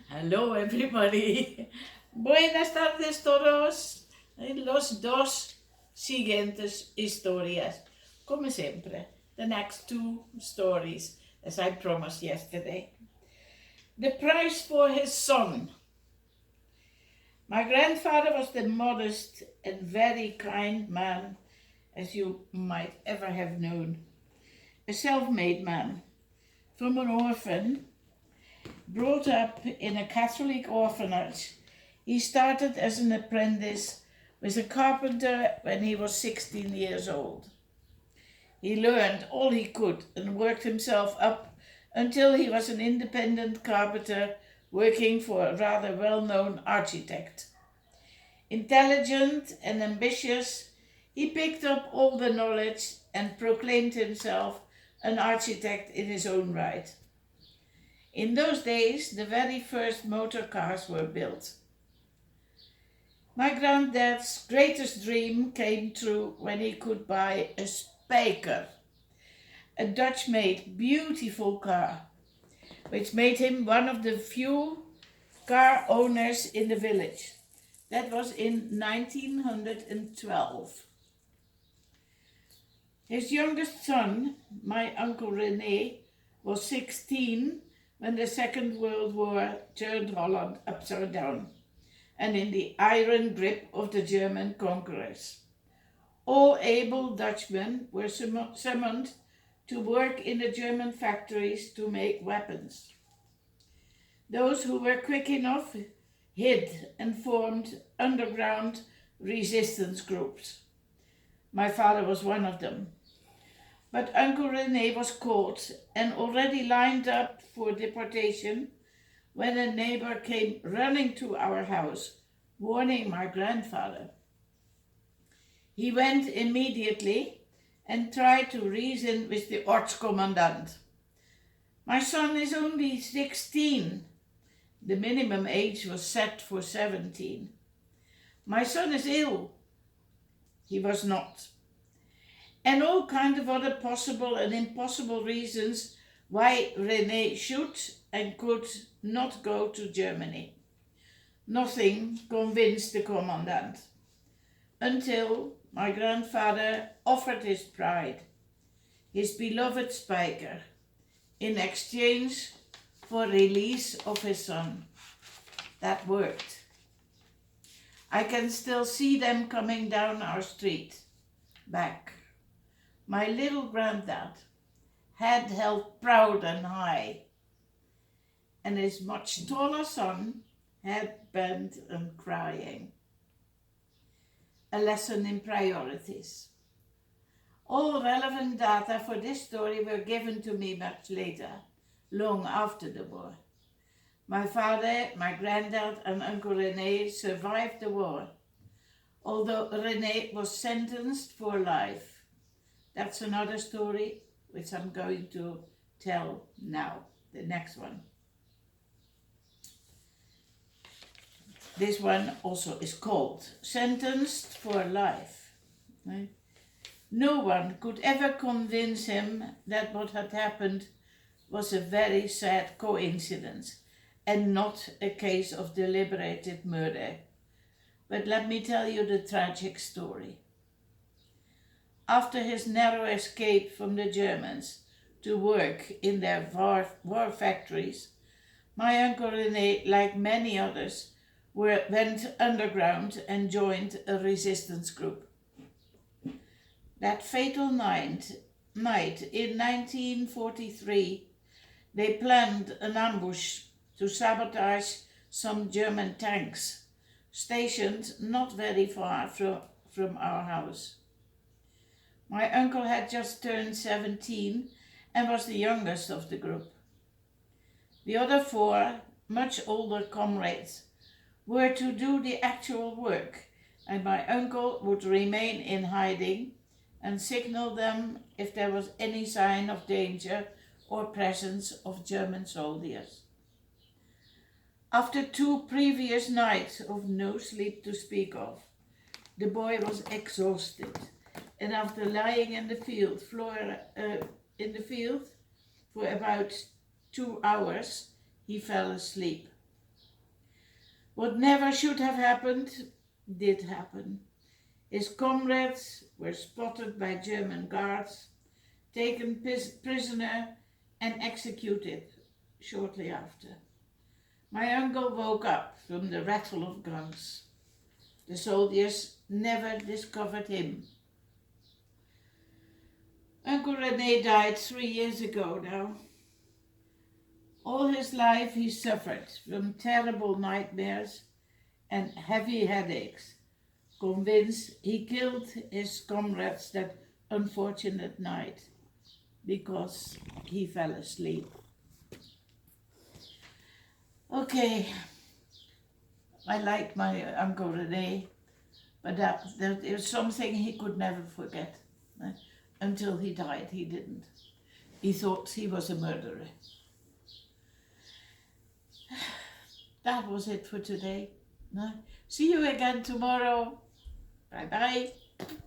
Hello everybody. Buenas tardes todos. Los dos siguientes historias. Como siempre. The next two stories, as I promised yesterday. The price for his son. My grandfather was the modest and very kind man, as you might ever have known. A self-made man. From an orphan, brought up in a Catholic orphanage, he started as an apprentice with a carpenter when he was 16 years old. He learned all he could and worked himself up until he was an independent carpenter working for a rather well-known architect. Intelligent and ambitious, he picked up all the knowledge and proclaimed himself an architect in his own right. In those days, the very first motor cars were built. My granddad's greatest dream came true when he could buy a Spyker, a Dutch-made beautiful car, which made him one of the few car owners in the village. That was in 1912. His youngest son, my Uncle René, was 16 when the Second World War turned Holland upside down and in the iron grip of the German conquerors. All able Dutchmen were summoned to work in the German factories to make weapons. Those who were quick enough hid and formed underground resistance groups. My father was one of them. But Uncle René was caught and already lined up for deportation when a neighbor came running to our house, warning my grandfather. He went immediately and tried to reason with the Ortscommandant. My son is only 16. The minimum age was set for 17. My son is ill. He was not. And all kinds of other possible and impossible reasons why René should and could not go to Germany. Nothing convinced the commandant, until my grandfather offered his pride, his beloved Spyker, in exchange for release of his son. That worked. I can still see them coming down our street, back. My little granddad, head held proud and high, and his much taller son, head bent and crying. A lesson in priorities. All relevant data for this story were given to me much later, long after the war. My father, my granddad and Uncle René survived the war, although René was sentenced for life. That's another story which I'm going to tell now, the next one. This one also is called Sentenced for Life. Right? No one could ever convince him that what had happened was a very sad coincidence and not a case of deliberated murder. But let me tell you the tragic story. After his narrow escape from the Germans to work in their war factories, my Uncle René, like many others, went underground and joined a resistance group. That fatal night in 1943, they planned an ambush to sabotage some German tanks stationed not very far from our house. My uncle had just turned 17 and was the youngest of the group. The other four, much older comrades, were to do the actual work, and my uncle would remain in hiding and signal them if there was any sign of danger or presence of German soldiers. After 2 previous nights of no sleep to speak of, the boy was exhausted. And after lying in the field for about 2 hours, he fell asleep. What never should have happened did happen. His comrades were spotted by German guards, taken prisoner, and executed shortly after. My uncle woke up from the rattle of guns. The soldiers never discovered him. Uncle René died 3 years ago now. All his life he suffered from terrible nightmares and heavy headaches, convinced he killed his comrades that unfortunate night because he fell asleep. Okay, I like my Uncle René, but that was something he could never forget. Until he died, he didn't. He thought he was a murderer. That was it for today. See you again tomorrow. Bye bye.